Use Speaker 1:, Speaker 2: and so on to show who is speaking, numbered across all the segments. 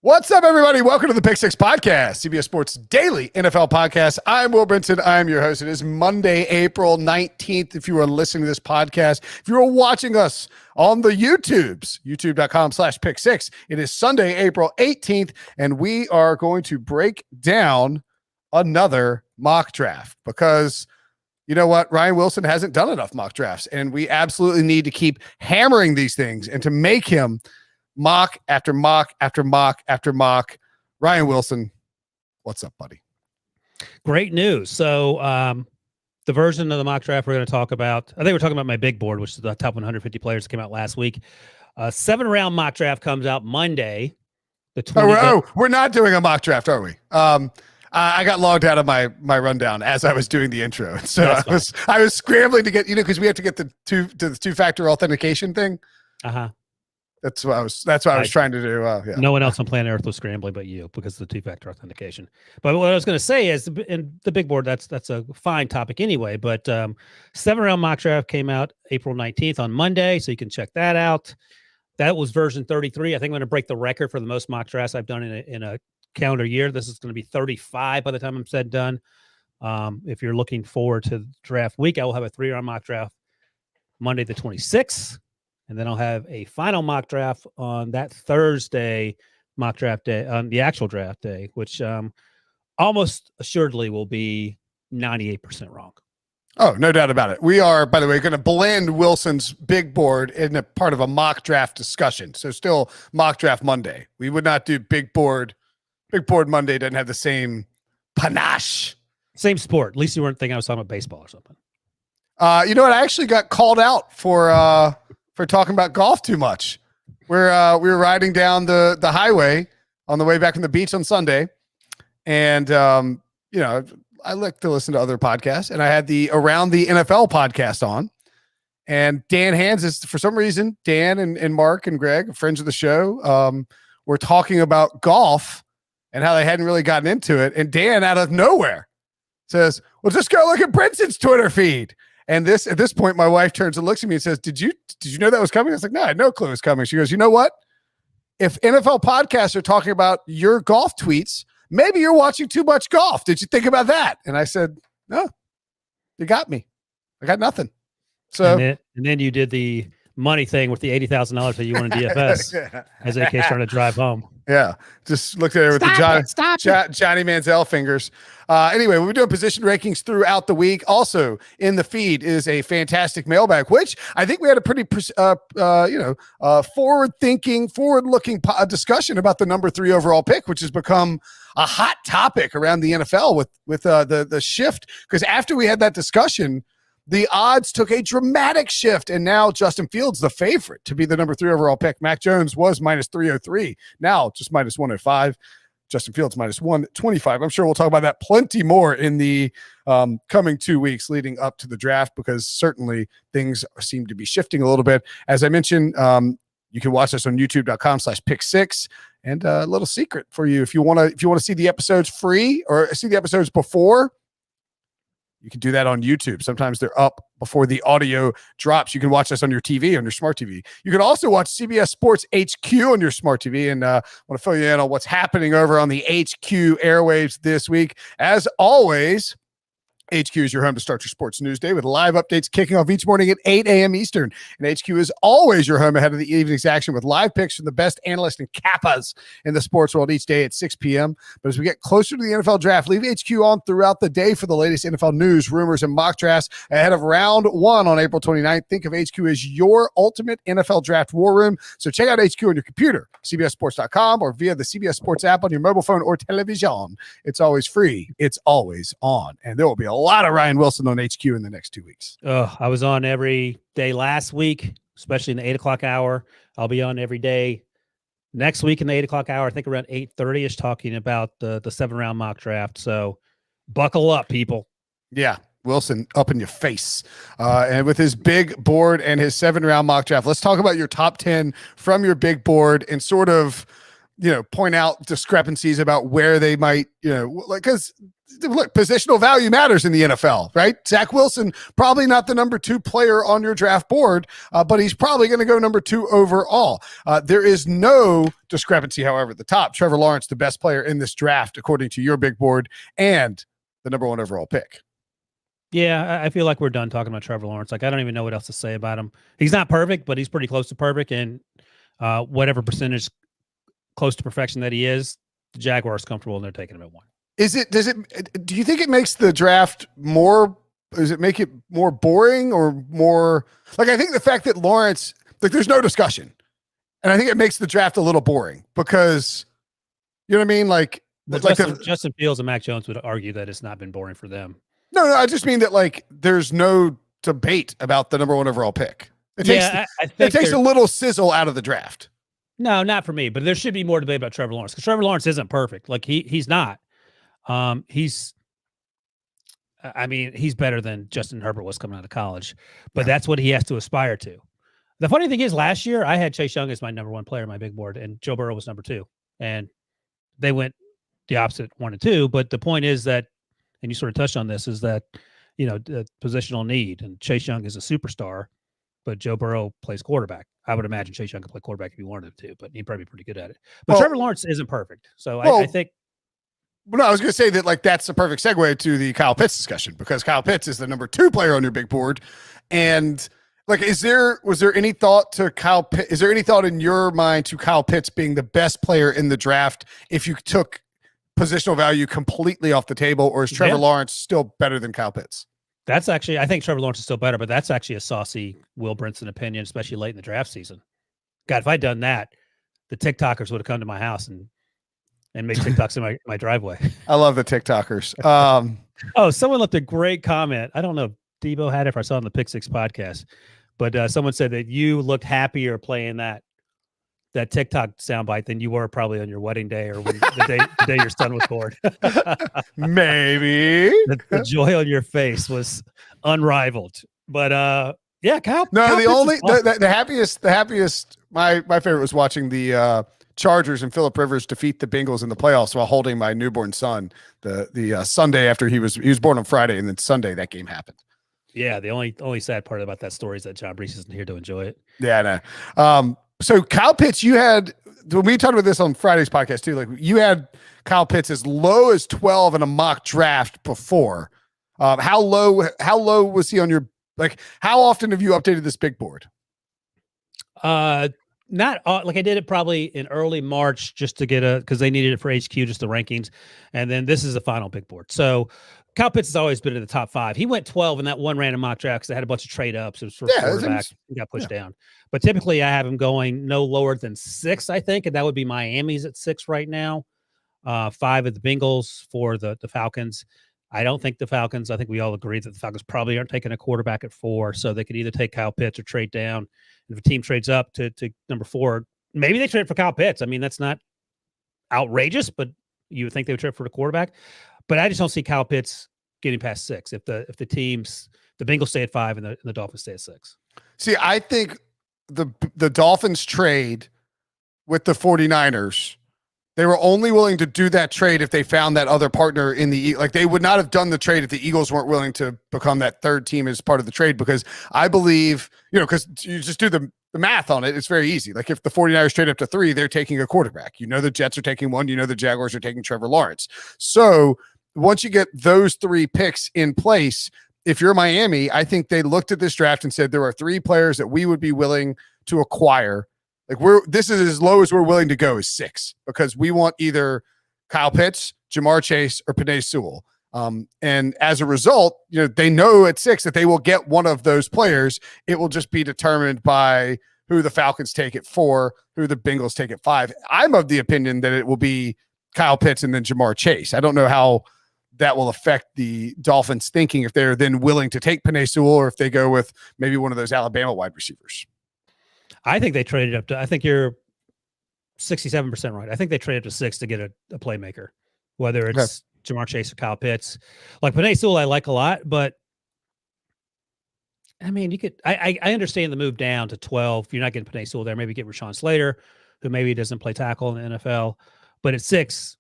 Speaker 1: What's up, everybody? Welcome to the Pick Six Podcast, CBS Sports Daily NFL Podcast. I'm Will Brinson. I'm your host. It is Monday, April 19th. If you are listening to this podcast, if you are watching us on the YouTubes, youtube.com/pick6, it is Sunday, April 18th, and we are going to break down another mock draft because you know what? Ryan Wilson hasn't done enough mock drafts, and we absolutely need to keep hammering these things and to make him mock after mock after mock after mock. Ryan Wilson, what's up, buddy?
Speaker 2: Great news. So the version of the mock draft we're going to talk about, I think we're talking about my big board, which is the top 150 players that came out last week. 7-round mock draft comes out Monday. The 20th.
Speaker 1: We're not doing a mock draft, are we? I got logged out of my rundown as I was doing the intro. So I was scrambling to get, because we have to get the two-factor authentication thing.
Speaker 2: Uh-huh.
Speaker 1: That's what I was trying to do. Yeah.
Speaker 2: No one else on planet Earth was scrambling but you because of the two-factor authentication. But what I was going to say is, in the big board, that's a fine topic anyway. But 7-round mock draft came out April 19th on Monday, so you can check that out. That was version 33. I think I'm going to break the record for the most mock drafts I've done in a calendar year. This is going to be 35 by the time I'm said and done. If you're looking forward to draft week, I will have a 3-round mock draft Monday the 26th. And then I'll have a final mock draft on that Thursday mock draft day, on the actual draft day, which almost assuredly will be 98% wrong.
Speaker 1: Oh, no doubt about it. We are, by the way, going to blend Wilson's big board in a part of a mock draft discussion. So still mock draft Monday. We would not do big board. Big board Monday doesn't have the same panache.
Speaker 2: Same sport. At least you weren't thinking I was talking about baseball or something.
Speaker 1: You know what? I actually got called out for talking about golf too much. We were riding down the highway on the way back from the beach on Sunday. And, I like to listen to other podcasts, and I had the Around the NFL podcast on, and Dan Hans for some reason, Dan and Mark and Greg, friends of the show, were talking about golf and how they hadn't really gotten into it. And Dan out of nowhere says, well, just go look at Brinson's Twitter feed. And at this point, my wife turns and looks at me and says, did you know that was coming? I was like, no, I had no clue it was coming. She goes, you know what? If NFL podcasts are talking about your golf tweets, maybe you're watching too much golf. Did you think about that? And I said, no, you got me. I got nothing. So
Speaker 2: and then you did the money thing with the $80,000 that you won in DFS as AK trying to drive home.
Speaker 1: Yeah, just looked at it with Johnny Manziel fingers. Anyway, we're doing position rankings throughout the week. Also in the feed is a fantastic mailbag, which I think we had a pretty, forward-thinking, forward-looking discussion about the number 3 overall pick, which has become a hot topic around the NFL with the shift. Because after we had that discussion, the odds took a dramatic shift, and now Justin Fields, the favorite to be the number 3 overall pick. Mac Jones was minus 303, now just minus 105. Justin Fields minus 125. I'm sure we'll talk about that plenty more in the coming 2 weeks leading up to the draft, because certainly things seem to be shifting a little bit. As I mentioned, you can watch us on youtube.com/pick6. And a little secret for you, if you want to see the episodes free or see the episodes before, you can do that on YouTube. Sometimes they're up before the audio drops. You can watch us on your TV, on your smart TV. You can also watch CBS Sports HQ on your smart TV. And I want to fill you in on what's happening over on the HQ airwaves this week. As always, HQ is your home to start your sports news day with live updates kicking off each morning at 8 a.m. Eastern. And HQ is always your home ahead of the evening's action with live picks from the best analysts and kappas in the sports world each day at 6 p.m. But as we get closer to the NFL draft, leave HQ on throughout the day for the latest NFL news, rumors, and mock drafts ahead of round 1 on April 29th. Think of HQ as your ultimate NFL draft war room. So check out HQ on your computer, cbssports.com, or via the CBS Sports app on your mobile phone or television. It's always free. It's always on. And there will be a lot of Ryan Wilson on HQ in the next 2 weeks.
Speaker 2: I was on every day last week, especially in the 8 o'clock hour. I'll be on every day next week in the 8 o'clock hour. I think around 8:30ish, talking about the 7-round mock draft. So buckle up, people.
Speaker 1: Yeah. Wilson up in your face. And with his big board and his 7-round mock draft, let's talk about your top 10 from your big board and sort of point out discrepancies about where they might, because look, positional value matters in the NFL, right? Zach Wilson, probably not the number 2 player on your draft board, but he's probably going to go number 2 overall. There is no discrepancy, however, at the top. Trevor Lawrence, the best player in this draft, according to your big board, and the number 1 overall pick.
Speaker 2: Yeah, I feel like we're done talking about Trevor Lawrence. Like, I don't even know what else to say about him. He's not perfect, but he's pretty close to perfect. And whatever percentage close to perfection that he is, the Jaguars comfortable and they're taking him at 1.
Speaker 1: Do you think it makes the draft does it make it more boring or more like, I think the fact that Lawrence, like, there's no discussion. And I think it makes the draft a little boring because, you know what I mean? Like,
Speaker 2: Justin Fields and Mac Jones would argue that it's not been boring for them.
Speaker 1: No, I just mean that, like, there's no debate about the number 1 overall pick. It takes a little sizzle out of the draft.
Speaker 2: No, not for me, but there should be more debate about Trevor Lawrence because Trevor Lawrence isn't perfect. Like, he's not. He's better than Justin Herbert was coming out of college, but that's what he has to aspire to. The funny thing is, last year I had Chase Young as my number 1 player in my big board, and Joe Burrow was number 2, and they went the opposite 1 and 2. But the point is that, and you sort of touched on this, is that, the positional need, and Chase Young is a superstar, but Joe Burrow plays quarterback. I would imagine Chase Young could play quarterback if he wanted to, but he'd probably be pretty good at it. But Trevor Lawrence isn't perfect. So I think.
Speaker 1: No, I was going to say that, like, that's the perfect segue to the Kyle Pitts discussion, because Kyle Pitts is the number 2 player on your big board. And, like, was there any thought to Kyle Pitts? Is there any thought in your mind to Kyle Pitts being the best player in the draft if you took positional value completely off the table, or is Trevor Lawrence still better than Kyle Pitts?
Speaker 2: That's actually, I think Trevor Lawrence is still better, but that's actually a saucy Will Brinson opinion, especially late in the draft season. God, if I'd done that, the TikTokers would have come to my house and make TikToks in my driveway.
Speaker 1: I love the TikTokers.
Speaker 2: Someone left a great comment. I don't know if Debo had it, if I saw it on the Pick Six podcast, but someone said that you looked happier playing that TikTok soundbite than you were probably on your wedding day or the day your son was born.
Speaker 1: Maybe
Speaker 2: the joy on your face was unrivaled. But Kyle.
Speaker 1: No,
Speaker 2: Kyle
Speaker 1: the happiest. My favorite was watching the Chargers and Phillip Rivers defeat the Bengals in the playoffs while holding my newborn son. The Sunday after he was born on Friday, and then Sunday that game happened.
Speaker 2: Yeah, the only sad part about that story is that John Brees isn't here to enjoy it.
Speaker 1: Yeah, no. So Kyle Pitts, you had, when we talked about this on Friday's podcast too, like, you had Kyle Pitts as low as 12 in a mock draft before. How low was he on your, like, how often have you updated this big board?
Speaker 2: Not like I did it probably in early March just to get because they needed it for HQ, just the rankings. And then this is the final big board. So Kyle Pitts has always been in the top 5. He went 12 in that one random mock draft because they had a bunch of trade ups. It was for quarterback. He got pushed down. But typically I have him going no lower than 6, I think. And that would be Miami's at 6 right now. 5 of the Bengals, for the Falcons. I don't think the Falcons, I think we all agree that the Falcons probably aren't taking a quarterback at 4. So they could either take Kyle Pitts or trade down. And if a team trades up to number 4, maybe they trade for Kyle Pitts. I mean, that's not outrageous, but you would think they would trade for the quarterback. But I just don't see Kyle Pitts getting past 6 if the Bengals stay at 5 and the Dolphins stay at 6.
Speaker 1: See, I think the Dolphins trade with the 49ers, they were only willing to do that trade if they found that other partner in like, they would not have done the trade if the Eagles weren't willing to become that third team as part of the trade, because I believe, because you just do the math on it. It's very easy. Like, if the 49ers trade up to 3, they're taking a quarterback. The Jets are taking 1. The Jaguars are taking Trevor Lawrence. So once you get those 3 picks in place, if you're Miami, I think they looked at this draft and said, there are 3 players that we would be willing to acquire. Like, this is as low as we're willing to go, is 6, because we want either Kyle Pitts, Jamar Chase, or Penei Sewell. And as a result, they know at 6 that they will get one of those players. It will just be determined by who the Falcons take at 4, who the Bengals take at 5. I'm of the opinion that it will be Kyle Pitts and then Jamar Chase. I don't know how that will affect the Dolphins' thinking if they're then willing to take Penei Sewell, or if they go with maybe one of those Alabama wide receivers.
Speaker 2: I think they traded up to, I think you're 67% right. I think they traded up to 6 to get a playmaker, whether it's Jamar Chase or Kyle Pitts. Like, Penei Sewell I like a lot, but I mean, you could, I understand the move down to 12. You're not getting Penei Sewell there. Maybe get Rashawn Slater, who maybe doesn't play tackle in the NFL. But at 6,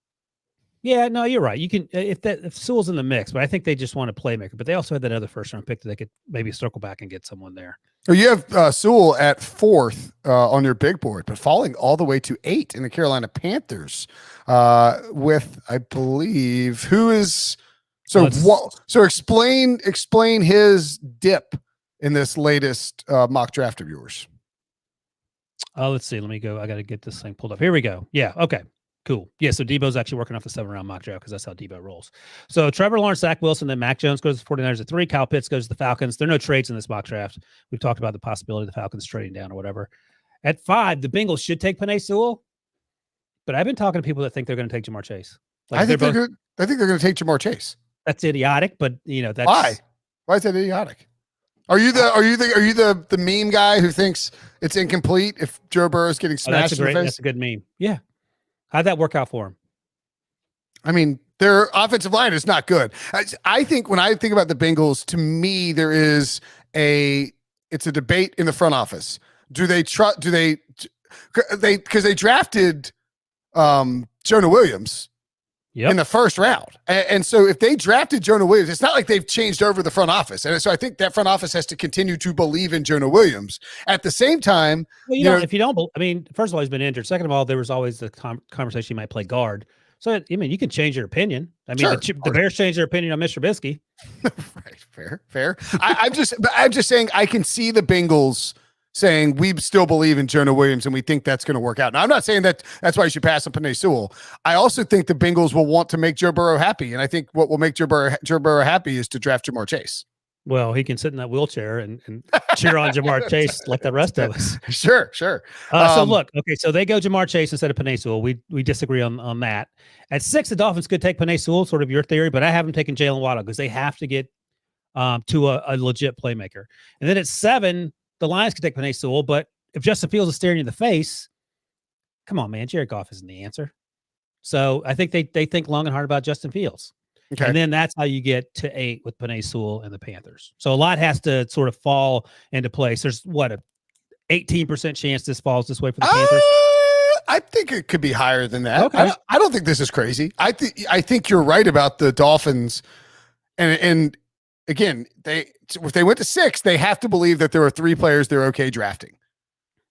Speaker 2: yeah, no, you're right. You can if Sewell's in the mix, but I think they just want a playmaker. But they also had that other first round pick that they could maybe circle back and get someone there.
Speaker 1: So you have Sewell at 4th on your big board, but falling all the way to 8 in the Carolina Panthers with, I believe, who is so. So explain his dip in this latest mock draft of yours.
Speaker 2: Let's see. Let me go. I got to get this thing pulled up. Here we go. Yeah. Okay. Cool. Yeah. So Debo's actually working off the 7th round mock draft because that's how Debo rolls. So Trevor Lawrence, Zach Wilson, then Mac Jones goes to the 49ers at 3. Kyle Pitts goes to the Falcons. There are no trades in this mock draft. We've talked about the possibility of the Falcons trading down or whatever. At 5, the Bengals should take Penei Sewell, but I've been talking to people that think they're going to take Jamar Chase.
Speaker 1: Like I think they're going to take Jamar Chase.
Speaker 2: That's idiotic, but that's
Speaker 1: why is that idiotic? Are you the meme guy who thinks it's incomplete if Joe Burrow is getting smashed in the face?
Speaker 2: That's a good meme. Yeah. How'd that work out for him?
Speaker 1: I mean, their offensive line is not good. I think when I think about the Bengals, to me, it's a debate in the front office. Because they drafted Jonah Williams in the 1st round. And so if they drafted Jonah Williams, it's not like they've changed over the front office. And so I think that front office has to continue to believe in Jonah Williams. At the same time,
Speaker 2: if you don't, first of all, he's been injured. Second of all, there was always the conversation he might play guard. So, you can change your opinion.
Speaker 1: Sure,
Speaker 2: the Bears changed their opinion on Mr. Trubisky.
Speaker 1: Right, fair. I'm just saying I can see the Bengals saying we still believe in Jonah Williams and we think that's going to work out. Now, I'm not saying that that's why you should pass on Penei Sewell. I also think the Bengals will want to make Joe Burrow happy, and I think what will make Joe Burrow happy is to draft Jamar Chase.
Speaker 2: Well, he can sit in that wheelchair and cheer on Jamar Chase like the rest of us.
Speaker 1: Sure.
Speaker 2: So they go Jamar Chase instead of Penei Sewell. We disagree on that. At 6, the Dolphins could take Penei Sewell, sort of your theory, but I haven't taken Jalen Waddle because they have to get to a legit playmaker. And then at 7, the Lions could take Penei Sewell, but if Justin Fields is staring you in the face, come on, man, Jared Goff isn't the answer. So I think they think long and hard about Justin Fields. Okay. And then that's how you get to 8 with Penei Sewell and the Panthers. So a lot has to sort of fall into place. There's a 18% chance this falls this way for the Panthers.
Speaker 1: I think it could be higher than that.
Speaker 2: Okay.
Speaker 1: I don't think this is crazy. I think you're right about the Dolphins. And again, if they went to 6, they have to believe that there are 3 players they're okay drafting.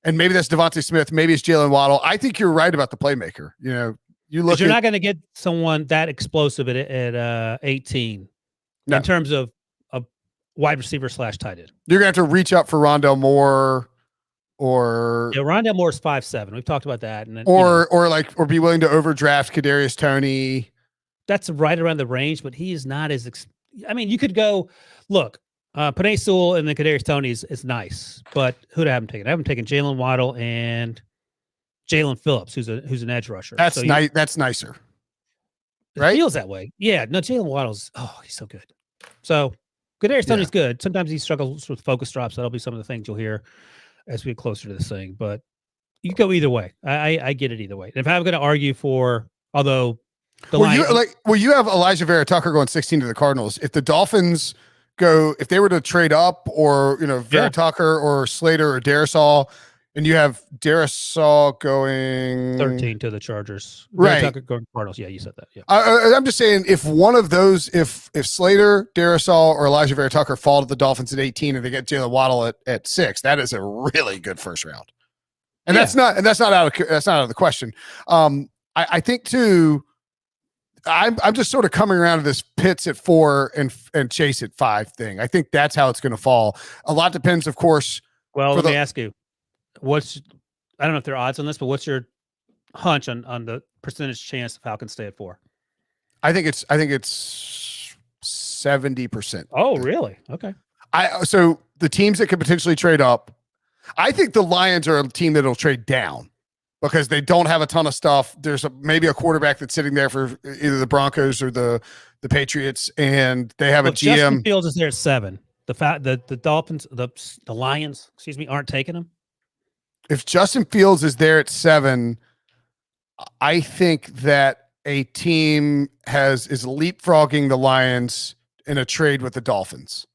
Speaker 1: And maybe that's Devontae Smith. Maybe it's Jalen Waddle. I think you're right about the playmaker. You're
Speaker 2: not going to get someone that explosive at 18 in terms of a wide receiver / tight end.
Speaker 1: You're going to have to reach up for Rondale Moore or
Speaker 2: Rondale Moore's 5'7". We've talked about that. And then,
Speaker 1: or be willing to overdraft Kadarius Toney.
Speaker 2: That's right around the range, but he is not as you could go look. Penei Sewell and the Kadarius Toney is nice, but who I haven't taken? I haven't taken Jalen Waddle and Jalen Phillips, who's an edge rusher.
Speaker 1: That's nice. That's nicer, right?
Speaker 2: It feels that way. Yeah. No, Jalen Waddle's. Oh, he's so good. So Kadarius Toney's good. Sometimes he struggles with focus drops. That'll be some of the things you'll hear as we get closer to this thing. But you go either way. I get it either way. And if I'm going to argue for, although the
Speaker 1: you have Elijah Vera Tucker going 16 to the Cardinals. If the Dolphins if they were to trade up, or Vera Tucker or Slater or Darisaw. And you have Darisaw going
Speaker 2: 13 to the Chargers.
Speaker 1: Right.
Speaker 2: Tucker going Cardinals. Yeah, you said that. Yeah.
Speaker 1: I'm just saying, if one of those, if Slater, Darisaw, or Elijah Vera Tucker fall to the Dolphins at 18 and they get Jalen Waddle at 6, that is a really good first round. And that's not out of the question. I think too, I'm just sort of coming around to this Pitts at 4 and Chase at 5 thing. I think that's how it's going to fall. A lot depends, of course.
Speaker 2: Well, let me ask you. I don't know if there are odds on this, but what's your hunch on the percentage chance the Falcons stay at 4?
Speaker 1: I think it's 70%.
Speaker 2: Oh, really? Okay.
Speaker 1: So the teams that could potentially trade up, I think the Lions are a team that'll trade down because they don't have a ton of stuff. There's maybe a quarterback that's sitting there for either the Broncos or the Patriots, and they have a GM.
Speaker 2: Justin Fields is there at 7. The Dolphins, the Lions, aren't taking him.
Speaker 1: If Justin Fields is there at 7, I think that a team is leapfrogging the Lions in a trade with the Dolphins.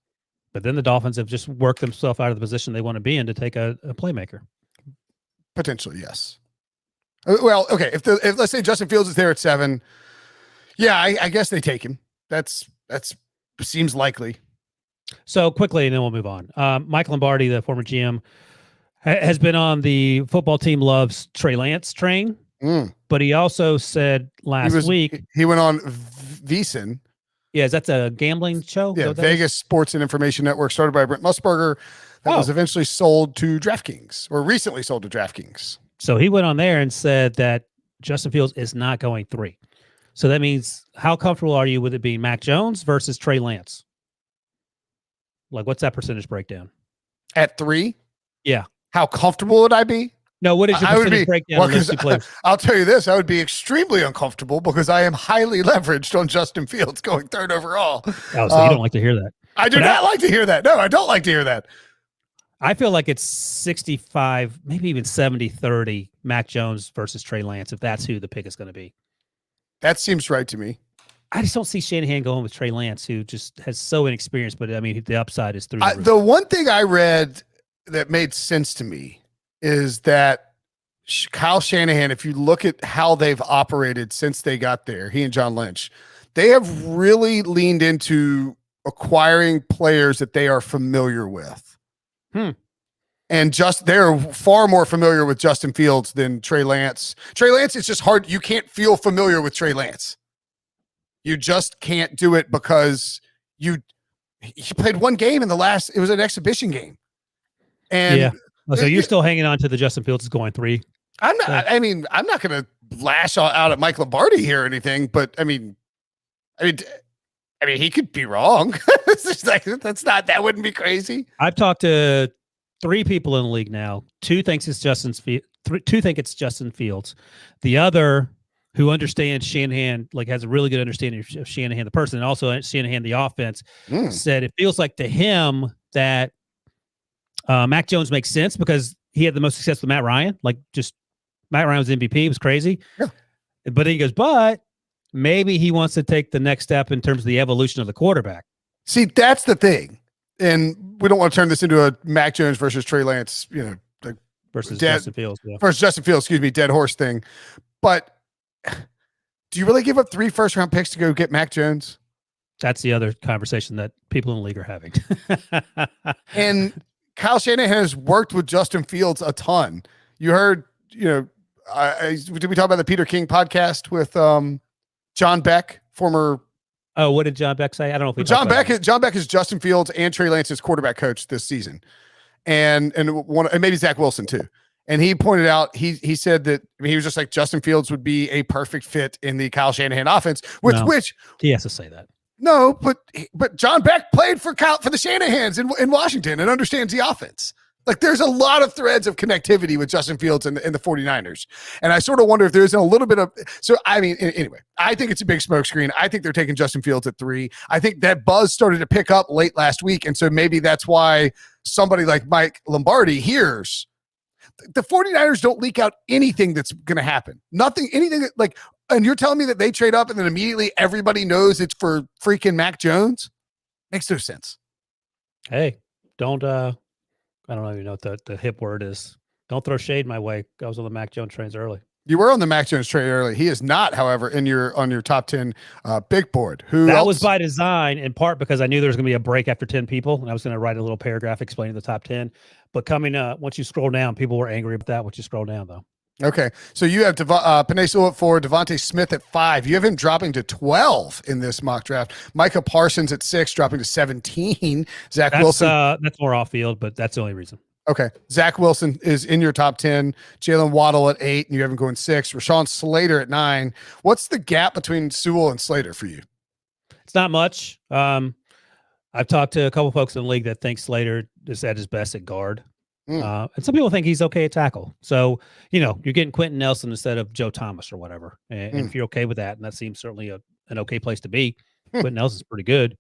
Speaker 2: But then the Dolphins have just worked themselves out of the position they want to be in to take a playmaker.
Speaker 1: Potentially, yes. Well, okay. If let's say Justin Fields is there at 7, yeah, I guess they take him. That's seems likely.
Speaker 2: So quickly, and then we'll move on. Mike Lombardi, the former GM, has been on the football team loves Trey Lance train, but he also said last week
Speaker 1: he went on VSiN.
Speaker 2: Yeah, that's a gambling show.
Speaker 1: Yeah, Vegas Sports and Information Network, started by Brent Musburger, that was eventually sold to DraftKings, or recently sold to DraftKings.
Speaker 2: So he went on there and said that Justin Fields is not going 3. So that means, how comfortable are you with it being Mac Jones versus Trey Lance? Like, what's that percentage breakdown?
Speaker 1: At 3?
Speaker 2: Yeah.
Speaker 1: How comfortable would I be?
Speaker 2: No, what is your percentage breakdown on those two players?
Speaker 1: I'll tell you this, I would be extremely uncomfortable because I am highly leveraged on Justin Fields going 3rd overall.
Speaker 2: Oh, so you don't like to hear that.
Speaker 1: I do not like to hear that. No, I don't like to hear that.
Speaker 2: I feel like it's 65, maybe even 70-30 Mac Jones versus Trey Lance, if that's who the pick is going to be.
Speaker 1: That seems right to me.
Speaker 2: I just don't see Shanahan going with Trey Lance, who just has so inexperienced, but I mean, the upside is through
Speaker 1: the one thing I read that made sense to me is that Kyle Shanahan, if you look at how they've operated since they got there, he and John Lynch, they have really leaned into acquiring players that they are familiar with. And they're far more familiar with Justin Fields than Trey Lance. Trey Lance, it's just hard. You can't feel familiar with Trey Lance. You just can't do it because he played one game it was an exhibition game. And
Speaker 2: yeah. So you're still hanging on to the Justin Fields is going 3.
Speaker 1: I'm not. I mean, I'm not going to lash out at Mike Lombardi here or anything, but I mean, he could be wrong. It's just like, that wouldn't be crazy.
Speaker 2: I've talked to 3 people in the league now. 2 think it's Justin Fields. The other, who understands Shanahan, like has a really good understanding of Shanahan the person, and also Shanahan the offense, said it feels like to him that Mac Jones makes sense because he had the most success with Matt Ryan. Like, just Matt Ryan was MVP. It was crazy. Yeah. But he goes, but maybe he wants to take the next step in terms of the evolution of the quarterback.
Speaker 1: See, that's the thing. And we don't want to turn this into a Mac Jones versus Trey Lance,
Speaker 2: versus Justin Fields. Yeah.
Speaker 1: Versus Justin Fields, dead horse thing. But do you really give up 3 first-round picks to go get Mac Jones?
Speaker 2: That's the other conversation that people in the league are having.
Speaker 1: And Kyle Shanahan has worked with Justin Fields a ton. You heard, did we talk about the Peter King podcast with John Beck, former?
Speaker 2: Oh, what did John Beck say? I don't know if we
Speaker 1: John Beck is Justin Fields and Trey Lance's quarterback coach this season, and maybe Zach Wilson too. And he pointed out, he said that he was just like, Justin Fields would be a perfect fit in the Kyle Shanahan offense, which
Speaker 2: he has to say that.
Speaker 1: No, but John Beck played for the Shanahans in Washington and understands the offense. Like, there's a lot of threads of connectivity with Justin Fields and the 49ers. And I sort of wonder if there's a little bit of, so I mean, anyway, I think it's a big smokescreen. I think they're taking Justin Fields at 3. I think that buzz started to pick up late last week. And so maybe that's why somebody like Mike Lombardi hears the 49ers don't leak out anything that's going to happen. Anything that, like, and you're telling me that they trade up and then immediately everybody knows it's for freaking Mac Jones? Makes no sense.
Speaker 2: Hey, don't, I don't even know what the hip word is. Don't throw shade my way. I was on the Mac Jones trains early.
Speaker 1: You were on the Mac Jones train early. He is not, however, on your top 10 big board. That
Speaker 2: was by design, in part because I knew there was going to be a break after 10 people, and I was going to write a little paragraph explaining the top 10. But coming up, once you scroll down, people were angry about that once you scroll down, though.
Speaker 1: Okay, so you have Penei Sewell at 4, Devontae Smith at 5. You have him dropping to 12 in this mock draft. Micah Parsons at 6, dropping to 17. Zach Wilson.
Speaker 2: That's more off field, but that's the only reason.
Speaker 1: Okay, Zach Wilson is in your top 10. Jalen Waddle at 8, and you have him going 6. Rashawn Slater at 9. What's the gap between Sewell and Slater for you?
Speaker 2: It's not much. I've talked to a couple folks in the league that think Slater is at his best at guard. And some people think he's okay at tackle. So, you're getting Quentin Nelson instead of Joe Thomas or whatever. And if you're okay with that, and that seems certainly an okay place to be, Quentin Nelson's pretty good.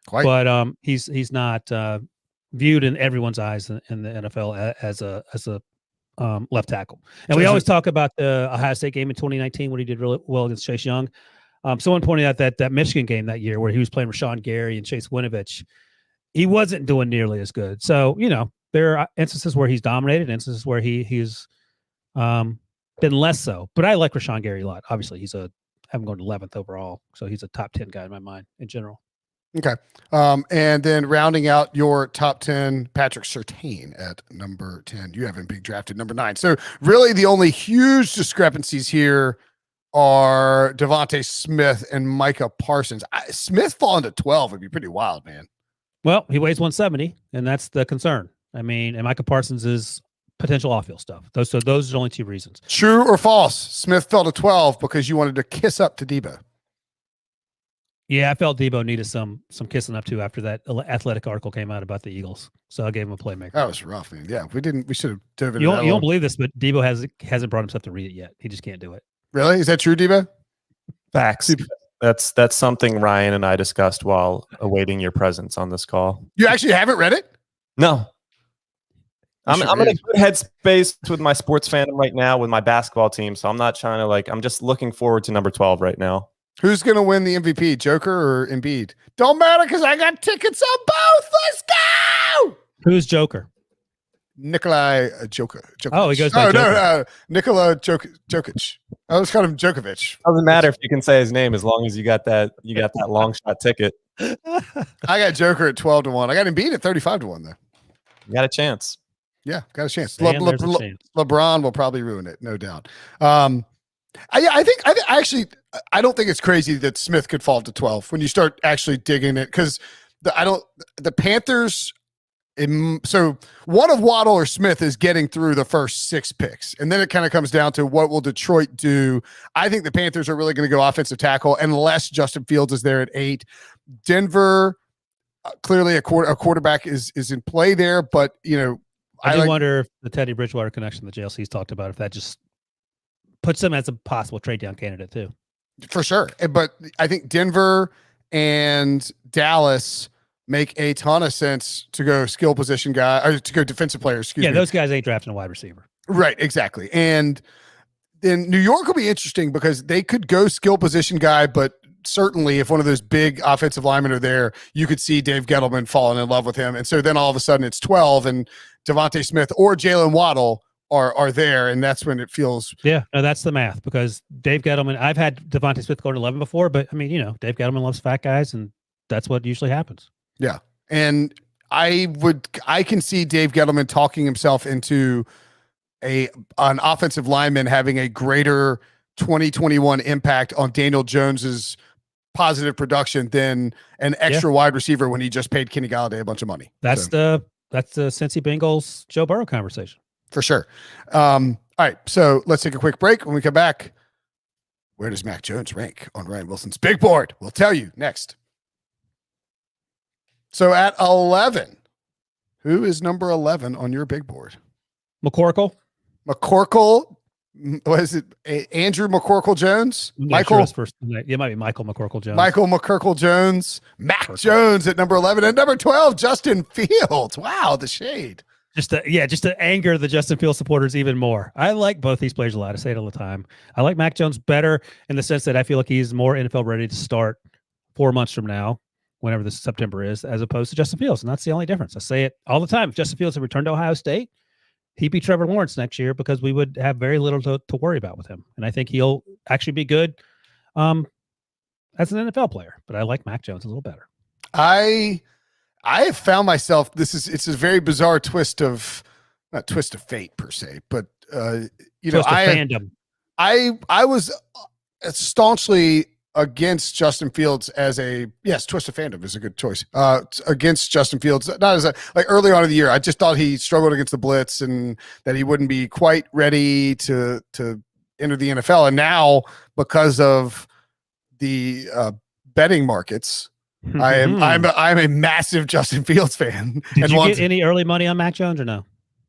Speaker 1: Quite.
Speaker 2: But he's not viewed in everyone's eyes in the NFL as a left tackle. And we always talk about the Ohio State game in 2019 when he did really well against Chase Young. Someone pointed out that Michigan game that year where he was playing Rashawn Gary and Chase Winovich, he wasn't doing nearly as good. So, there are instances where he's dominated, instances where he's been less so. But I like Rashawn Gary a lot. Obviously, I'm going 11th overall, so he's a top 10 guy in my mind in general.
Speaker 1: Okay. And then rounding out your top 10, Patrick Surtain at number 10. You haven't big drafted number 9. So really the only huge discrepancies here are Devontae Smith and Micah Parsons. Smith falling to 12 would be pretty wild, man.
Speaker 2: Well, he weighs 170, and that's the concern. I mean, and Micah Parsons is potential off-field stuff. Those are the only 2 reasons.
Speaker 1: True or false? Smith fell to 12 because you wanted to kiss up to Debo.
Speaker 2: Yeah, I felt Debo needed some kissing up to after that Athletic article came out about the Eagles. So I gave him a playmaker.
Speaker 1: That was rough, man. Yeah, we should have dove into
Speaker 2: You
Speaker 1: that.
Speaker 2: You don't believe this, but Debo hasn't brought himself to read it yet. He just can't do it.
Speaker 1: Really? Is that true, Debo?
Speaker 3: Facts. That's something Ryan and I discussed while awaiting your presence on this call.
Speaker 1: You actually haven't read it?
Speaker 3: No. I'm in a good headspace with my sports fandom right now with my basketball team, so I'm not trying to I'm just looking forward to number 12 right now.
Speaker 1: Who's going to win the MVP, Joker or Embiid? Don't matter because I got tickets on both. Let's go.
Speaker 2: Who's Joker?
Speaker 1: Nikolai Jokic.
Speaker 2: Oh, he goes by Joker.
Speaker 1: No. Nikola Jokic. I was calling him Djokovic.
Speaker 3: Doesn't matter if you can say his name as long as you got that long shot ticket.
Speaker 1: I got Joker at 12-1. I got Embiid at 35-1 though.
Speaker 3: You got a chance.
Speaker 1: Yeah, got a chance.
Speaker 2: There's a chance.
Speaker 1: LeBron will probably ruin it, no doubt. I don't think it's crazy that Smith could fall to 12 when you start actually digging it because the Panthers. So one of Waddle or Smith is getting through the first 6 picks, and then it kind of comes down to what will Detroit do. I think the Panthers are really going to go offensive tackle unless Justin Fields is there at 8. Denver, clearly a quarterback is in play there, but
Speaker 2: I wonder if the Teddy Bridgewater connection that JLC's talked about, if that just puts them as a possible trade down candidate too.
Speaker 1: For sure. But I think Denver and Dallas make a ton of sense to go skill position guy or to go defensive players. Excuse me.
Speaker 2: Those guys ain't drafting a wide receiver.
Speaker 1: Right. Exactly. And then New York will be interesting because they could go skill position guy, but certainly if one of those big offensive linemen are there, you could see Dave Gettleman falling in love with him. And so then all of a sudden it's 12 and Devontae Smith or Jalen Waddle are there, and that's when it feels.
Speaker 2: Yeah, no, that's the math because Dave Gettleman. I've had Devontae Smith go to 11 before, but I mean, Dave Gettleman loves fat guys, and that's what usually happens.
Speaker 1: Yeah, and I can see Dave Gettleman talking himself into an offensive lineman having a greater 2021 impact on Daniel Jones's positive production than an extra wide receiver when he just paid Kenny Galladay a bunch of money.
Speaker 2: That's the Cincy Bengals Joe Burrow conversation.
Speaker 1: For sure. All right, so let's take a quick break. When we come back, where does Mac Jones rank on Ryan Wilson's big board? We'll tell you next. So at 11, who is number 11 on your big board?
Speaker 2: McCorkle.
Speaker 1: What is it? Andrew McCorkle Jones?
Speaker 2: Michael. Sure it might be Michael McCorkle Jones.
Speaker 1: Michael McCorkle Jones. Mac Jones at number 11. And number 12, Justin Fields. Wow, the shade.
Speaker 2: Just to anger the Justin Fields supporters even more. I like both these players a lot. I say it all the time. I like Mac Jones better in the sense that I feel like he's more NFL ready to start 4 months from now, whenever this September is, as opposed to Justin Fields. And that's the only difference. I say it all the time. If Justin Fields had returned to Ohio State, he'd be Trevor Lawrence next year because we would have very little to worry about with him. And I think he'll actually be good as an NFL player. But I like Mac Jones a little better.
Speaker 1: I have found myself, it's a very bizarre not twist of fate per se, but
Speaker 2: fandom.
Speaker 1: I was staunchly against Justin Fields twist of fandom is a good choice. Against Justin Fields, not as early on in the year, I just thought he struggled against the blitz and that he wouldn't be quite ready to enter the NFL. And now because of the betting markets, I'm a massive Justin Fields fan.
Speaker 2: Did you get any early money on Mac Jones or no?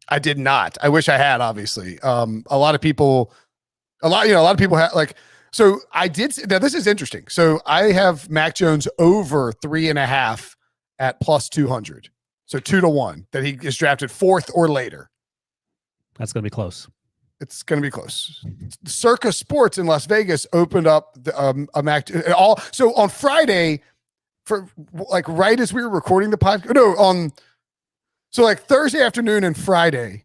Speaker 1: I did not. I wish I had, obviously. A lot of people have so I did. Now this is interesting. So I have Mac Jones over 3.5 at plus 200. So 2-1 that he is drafted 4th or later.
Speaker 2: That's going to be close.
Speaker 1: It's going to be close. Circa Sports in Las Vegas opened up a Mac. So on Friday, for right as we were recording the podcast, so Thursday afternoon and Friday,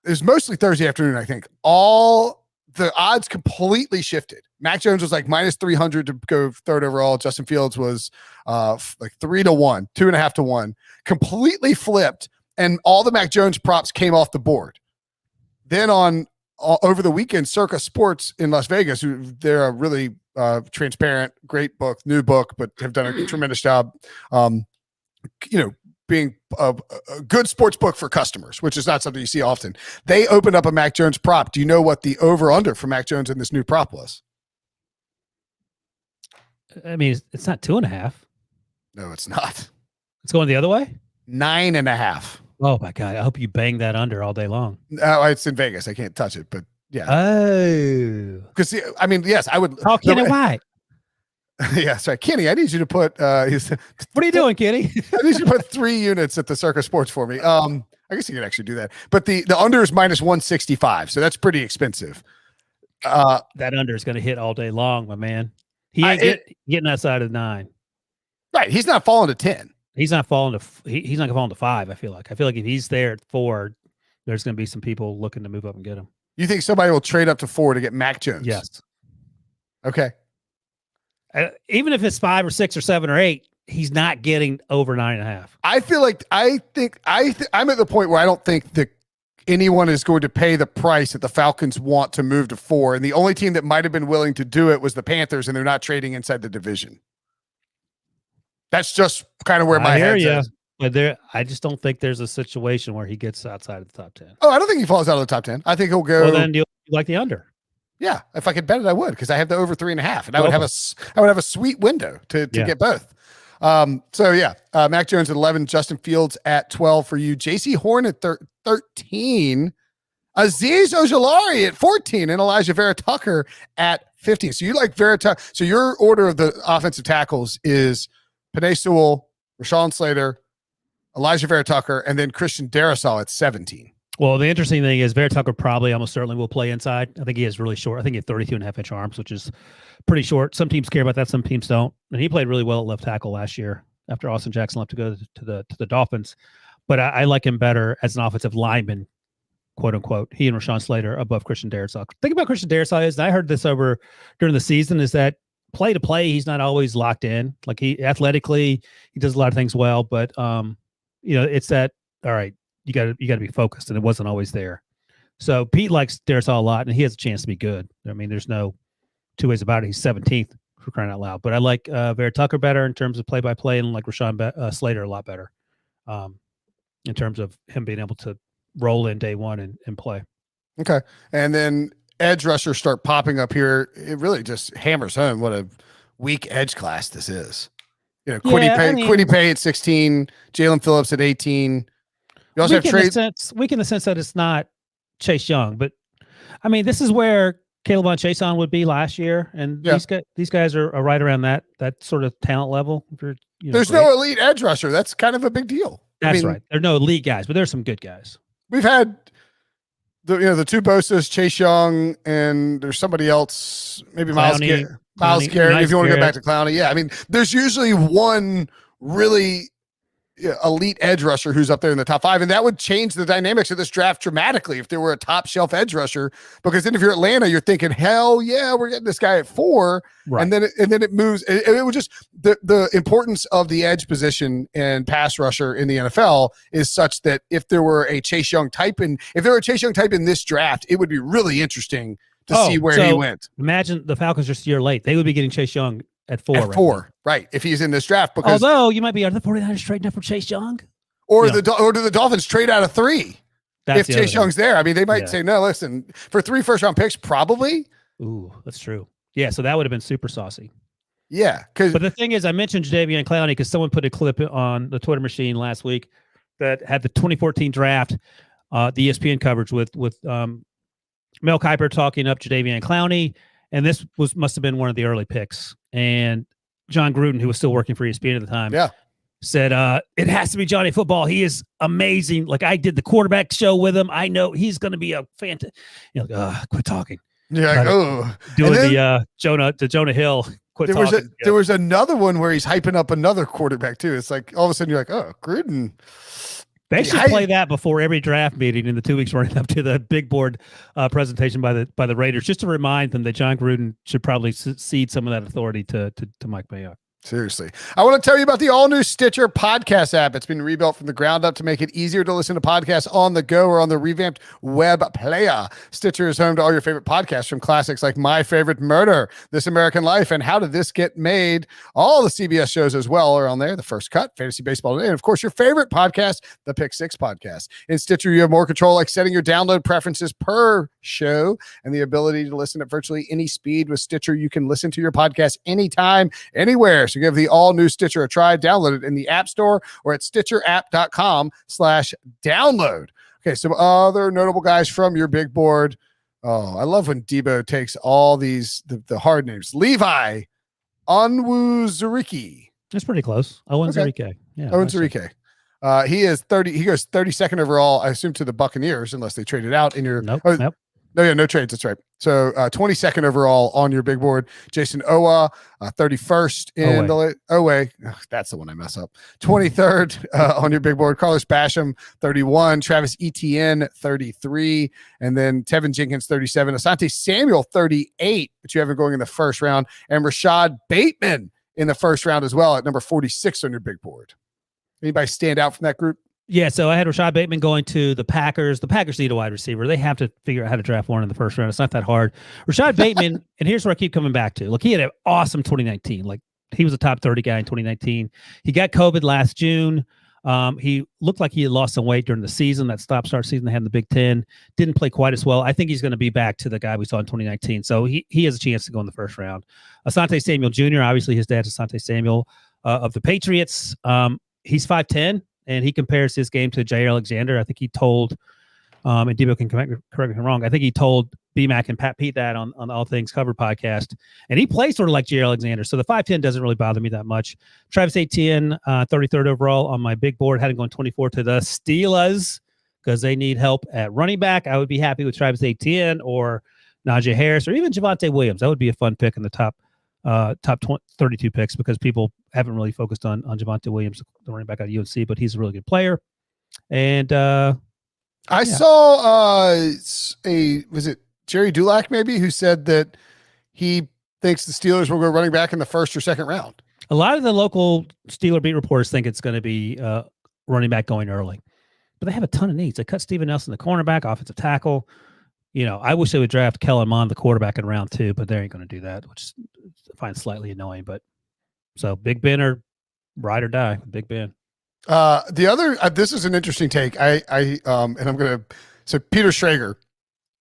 Speaker 1: it was mostly Thursday afternoon, I think. All the odds completely shifted. Mac Jones was like minus 300 to go third overall. Justin Fields was like 3-1, 2.5-1, completely flipped. And all the Mac Jones props came off the board. Then over the weekend, Circa Sports in Las Vegas, they're a really transparent, great book, new book, but have done a tremendous job, being a good sports book for customers, which is not something you see often. They opened up a Mac Jones prop. Do you know what the over-under for Mac Jones in this new prop was?
Speaker 2: I mean, it's not 2.5.
Speaker 1: No, it's not.
Speaker 2: It's going the other way?
Speaker 1: 9.5.
Speaker 2: Oh, my God. I hope you bang that under all day long.
Speaker 1: It's in Vegas. I can't touch it, but yeah.
Speaker 2: Oh.
Speaker 1: Because, I mean, yes, I would.
Speaker 2: Oh, Kenny White.
Speaker 1: Yeah, sorry. Kenny, I need you to put.
Speaker 2: What are you doing, Kenny?
Speaker 1: I need you to put 3 units at the Circa Sports for me. I guess you could actually do that. But the under is minus 165, so that's pretty expensive.
Speaker 2: That under is going to hit all day long, my man. He ain't getting outside of 9.
Speaker 1: Right. He's not falling to 10.
Speaker 2: He's not falling to he's not going to fall to 5, I feel like. If he's there at 4, there's going to be some people looking to move up and get him.
Speaker 1: You think somebody will trade up to 4 to get Mac Jones?
Speaker 2: Yes.
Speaker 1: Okay.
Speaker 2: Even if it's 5 or 6 or 7 or 8, he's not getting over 9.5.
Speaker 1: I feel like I'm at the point where I don't think that anyone is going to pay the price that the Falcons want to move to 4. And the only team that might have been willing to do it was the Panthers, and they're not trading inside the division. That's just kind of where my head is.
Speaker 2: But I just don't think there's a situation where he gets outside of the top 10.
Speaker 1: Oh, I don't think he falls out of the top 10. I think he'll go.
Speaker 2: Well, then you like the under.
Speaker 1: Yeah, if I could bet it, I would, because I have the over 3.5, and I would have a sweet window to get both. So yeah, Mac Jones at 11, Justin Fields at 12 for you, JC Horn at 13, Azeez Ojulari at 14, and Elijah Vera Tucker at 15. So you like Vera Tucker. So your order of the offensive tackles is Penei Sewell, Rashawn Slater, Elijah Vera Tucker, and then Christian Darrisaw at 17.
Speaker 2: Well, the interesting thing is Vera Tucker probably almost certainly will play inside. I think he has really short. I think he had 32.5-inch arms, which is pretty short. Some teams care about that. Some teams don't. And he played really well at left tackle last year after Austin Jackson left to go to the Dolphins. But I like him better as an offensive lineman, quote unquote. He and Rashawn Slater above Christian Darrisaw. The thing about Christian Darrisaw is, and I heard this over during the season, is that play to play, he's not always locked in. Like he athletically, he does a lot of things well, but it's that, all right, you got to be focused, and it wasn't always there. So Pete likes Darrisaw a lot, and he has a chance to be good. I mean, there's no two ways about it. He's 17th for crying out loud. But I like Vera Tucker better in terms of play-by-play, and like Rashawn Slater a lot better in terms of him being able to roll in day one and play. Okay.
Speaker 1: And then edge rushers start popping up here. It really just hammers home what a weak edge class this is. Quiddy Pay at 16, Jalen Phillips at 18. You also have trades.
Speaker 2: Weak in the sense that it's not Chase Young, but I mean, this is where Caleb on Chason would be last year, and these guys are right around that sort of talent level.
Speaker 1: There's no elite edge rusher. That's kind of a big deal.
Speaker 2: That's right. There are no elite guys, but there's some good guys.
Speaker 1: We've had the two Bosas, Chase Young, and there's somebody else, maybe Miles Garrett, if you want to go back to Clowney. Yeah, I mean, there's usually one really elite edge rusher who's up there in the top 5, and that would change the dynamics of this draft dramatically if there were a top shelf edge rusher, because then if you're Atlanta, you're thinking, hell yeah, we're getting this guy at 4, right. and then it moves. It would just the importance of the edge position and pass rusher in the NFL is such that if there were a Chase Young type in this draft, it would be really interesting to see where he went.
Speaker 2: Imagine the Falcons just a year late; they would be getting Chase Young at 4.
Speaker 1: At 4, right? If he's in this draft, because
Speaker 2: although you might be, are the 49ers trading up for Chase Young,
Speaker 1: or do the Dolphins trade out of 3 if Chase Young's there? I mean, they might say no. Listen, for 3 first-round picks, probably.
Speaker 2: Ooh, that's true. Yeah, so that would have been super saucy.
Speaker 1: Yeah,
Speaker 2: but the thing is, I mentioned Jadeveon Clowney because someone put a clip on the Twitter machine last week that had the 2014 draft, the ESPN coverage with Mel Kiper talking up Jadeveon Clowney. And this must have been one of the early picks. And John Gruden, who was still working for ESPN at the time, said, it has to be Johnny Football. He is amazing. Like, I did the quarterback show with him. I know he's going to be a fantastic. Quit talking.
Speaker 1: Yeah,
Speaker 2: doing the Jonah Hill. Quit talking.
Speaker 1: There was another one where he's hyping up another quarterback too. It's like all of a sudden you're like, oh, Gruden.
Speaker 2: They should play that before every draft meeting in the 2 weeks running up to the big board presentation by the Raiders, just to remind them that John Gruden should probably cede some of that authority to Mike Mayock.
Speaker 1: Seriously. I want to tell you about the all-new Stitcher podcast app. It's been rebuilt from the ground up to make it easier to listen to podcasts on the go or on the revamped web player. Stitcher is home to all your favorite podcasts, from classics like My Favorite Murder, This American Life, and How Did This Get Made? All the CBS shows as well are on there. The First Cut, Fantasy Baseball Today, and of course your favorite podcast, the Pick Six podcast. In Stitcher, you have more control, like setting your download preferences per show and the ability to listen at virtually any speed. With Stitcher, you can listen to your podcast anytime, anywhere. So give the all-new Stitcher a try. Download it in the App Store or at stitcherapp.com/download. Okay, some other notable guys from your big board. Oh, I love when Debo takes all these, the hard names. Levi Onwuzurike.
Speaker 2: That's pretty close. Onwuzurike. Yeah.
Speaker 1: Onwuzurike. He is 30. He goes 32nd overall, I assume, to the Buccaneers, unless they traded out in your.
Speaker 2: Nope.
Speaker 1: No trades. That's right. So 22nd overall on your big board. Jason Owa, 31st in that's the one I mess up. 23rd on your big board. Carlos Basham, 31. Travis Etienne, 33. And then Tevin Jenkins, 37. Asante Samuel, 38, but you have him going in the first round. And Rashad Bateman in the first round as well at number 46 on your big board. Anybody stand out from that group?
Speaker 2: Yeah, so I had Rashad Bateman going to the Packers. The Packers need a wide receiver. They have to figure out how to draft one in the first round. It's not that hard. Rashad Bateman, and here's where I keep coming back to. Look, he had an awesome 2019. Like, he was a top 30 guy in 2019. He got COVID last June. He looked like he had lost some weight during the season, that stop-start season they had in the Big Ten. Didn't play quite as well. I think he's going to be back to the guy we saw in 2019. So he has a chance to go in the first round. Asante Samuel Jr., obviously his dad's Asante Samuel of the Patriots. He's 5'10", and he compares his game to Jair Alexander. I think he told, and Debo can correct me if I'm wrong, I think he told BMAC and Pat Pete that on the All Things Covered podcast. And he plays sort of like Jair Alexander. So the 5'10" doesn't really bother me that much. Travis Etienne, 33rd overall on my big board, had him going 24 to the Steelers because they need help at running back. I would be happy with Travis Etienne or Najee Harris or even Javonte Williams. That would be a fun pick in the top 32 picks, because people haven't really focused on Javonte Williams, the running back out of UNC, but he's a really good player. And
Speaker 1: I saw was it Jerry Dulac maybe, who said that he thinks the Steelers will go running back in the first or second round.
Speaker 2: A lot of the local Steeler beat reporters think it's going to be running back going early, but they have a ton of needs. They cut Steven Nelson, the cornerback, offensive tackle. You know, I wish they would draft Kellen Mond, the quarterback, in round 2, but they ain't going to do that, which I find slightly annoying. But so Big Ben or ride or die, Big Ben.
Speaker 1: The other, this is an interesting take. And I'm going to, so Peter Schrager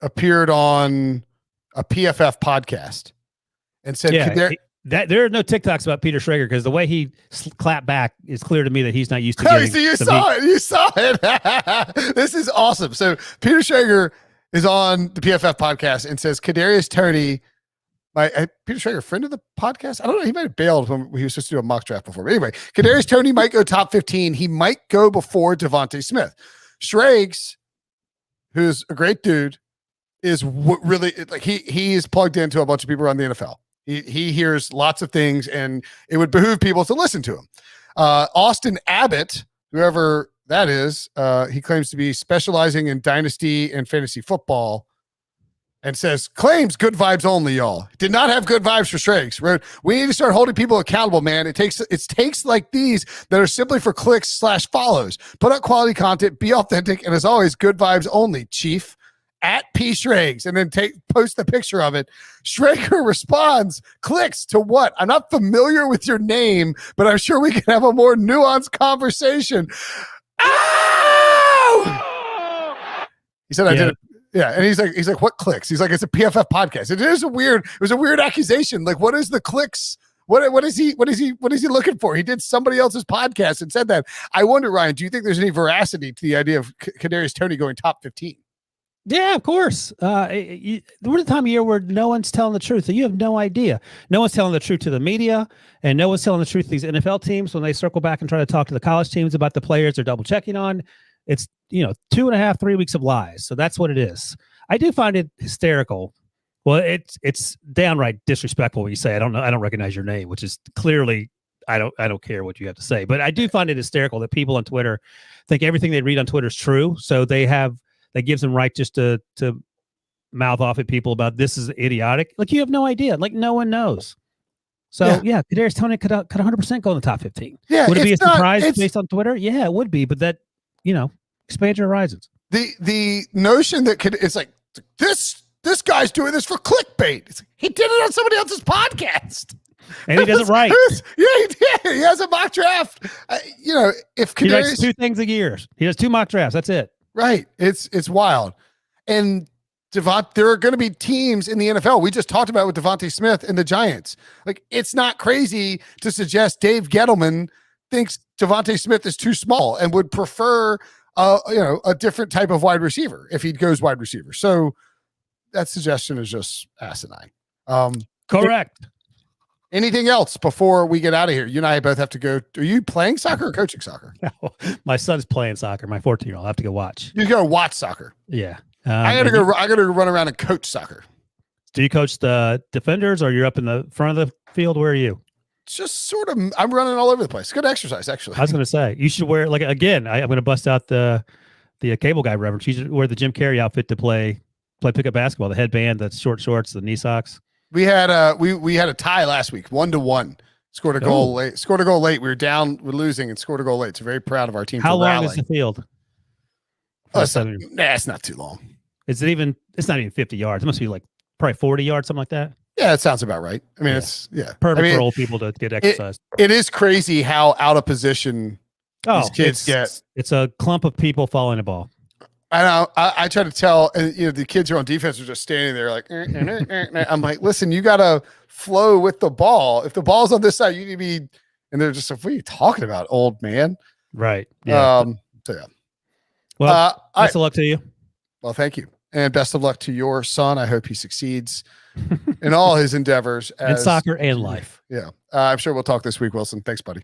Speaker 1: appeared on a PFF podcast and said,
Speaker 2: there are no TikToks about Peter Schrager, because the way he clapped back is clear to me that he's not used to getting
Speaker 1: you saw it. This is awesome. So Peter Schrager is on the PFF podcast and says, Kadarius Toney, Peter Schrager, friend of the podcast. I don't know. He might have bailed when he was supposed to do a mock draft before. But anyway, Kadarius Toney might go top 15. He might go before Devontae Smith. Schrags, who's a great dude, is really like he is plugged into a bunch of people around the NFL. He hears lots of things, and it would behoove people to listen to him. Austin Abbott, whoever that is, he claims to be specializing in dynasty and fantasy football, and claims good vibes only, y'all. Did not have good vibes for Schrags. We need to start holding people accountable, man. It takes like these that are simply for clicks/follows. Put out quality content, be authentic, and as always, good vibes only, Chief. At P Schrags, and then post the picture of it. Schrager responds, clicks to what? I'm not familiar with your name, but I'm sure we can have a more nuanced conversation. Ow! He said, I did it. Yeah. And he's like, what clicks? He's like, it's a PFF podcast. It was a weird accusation. Like, what is the clicks? What is he looking for? He did somebody else's podcast and said that. I wonder, Ryan, do you think there's any veracity to the idea of Kadarius Toney going top 15?
Speaker 2: Yeah, of course. We're the time of year where no one's telling the truth. So you have no idea. No one's telling the truth to the media, and no one's telling the truth to these NFL teams when they circle back and try to talk to the college teams about the players they're double checking on. It's 2.5, 3 weeks of lies. So that's what it is. I do find it hysterical. Well, it's downright disrespectful when you say I don't recognize your name, which is clearly I don't care what you have to say. But I do find it hysterical that people on Twitter think everything they read on Twitter is true. So that gives them right just to mouth off at people about this is idiotic. Like, you have no idea. Like, no one knows. So yeah, Kadarius Toney could 100% go in the top 15.
Speaker 1: Yeah,
Speaker 2: would it be a surprise based on Twitter? Yeah, it would be. But that, expand your horizons.
Speaker 1: The notion that it's like this guy's doing this for clickbait. It's like, he did it on somebody else's podcast.
Speaker 2: And he does it right.
Speaker 1: He has a mock draft. If Kadarius,
Speaker 2: he does 2 things a year. He does 2 mock drafts. That's it.
Speaker 1: Right. It's wild. And there are going to be teams in the NFL. We just talked about with Devontae Smith and the Giants. Like, it's not crazy to suggest Dave Gettleman thinks Devontae Smith is too small and would prefer a different type of wide receiver if he goes wide receiver. So that suggestion is just asinine.
Speaker 2: Correct.
Speaker 1: Anything else before we get out of here? You and I both have to go. Are you playing soccer or coaching soccer?
Speaker 2: No, my son's playing soccer. My 14-year-old. I have to go watch.
Speaker 1: You go watch soccer.
Speaker 2: Yeah.
Speaker 1: I gotta go run around and coach soccer.
Speaker 2: Do you coach the defenders, or you're up in the front of the field? Where are you?
Speaker 1: Just sort of. I'm running all over the place. Good exercise, actually.
Speaker 2: I was going to say you should wear, like, again. I'm going to bust out the cable guy reference. You should wear the Jim Carrey outfit to play pickup basketball. The headband, the short shorts, the knee socks.
Speaker 1: We had a tie last week, 1-1. Scored a goal late. Scored a goal late. We were down, we're losing, and scored a goal late. So very proud of our team.
Speaker 2: How long is the field?
Speaker 1: It's not too long.
Speaker 2: Is it even? It's not even 50 yards. It must be like probably 40 yards, something like that.
Speaker 1: Yeah, it sounds about right. I mean, it's
Speaker 2: perfect for old people to get exercise.
Speaker 1: It is crazy how out of position these kids get.
Speaker 2: It's a clump of people following a ball.
Speaker 1: I know. I try to tell, and the kids who are on defense are just standing there like, I'm like, listen, you got to flow with the ball. If the ball's on this side, you need to be, and they're just like, what are you talking about, old man?
Speaker 2: Right. Yeah.
Speaker 1: So yeah.
Speaker 2: Well, best of luck to you.
Speaker 1: Well, thank you. And best of luck to your son. I hope he succeeds in all his endeavors.
Speaker 2: In soccer and life.
Speaker 1: Yeah. I'm sure we'll talk this week, Wilson. Thanks, buddy.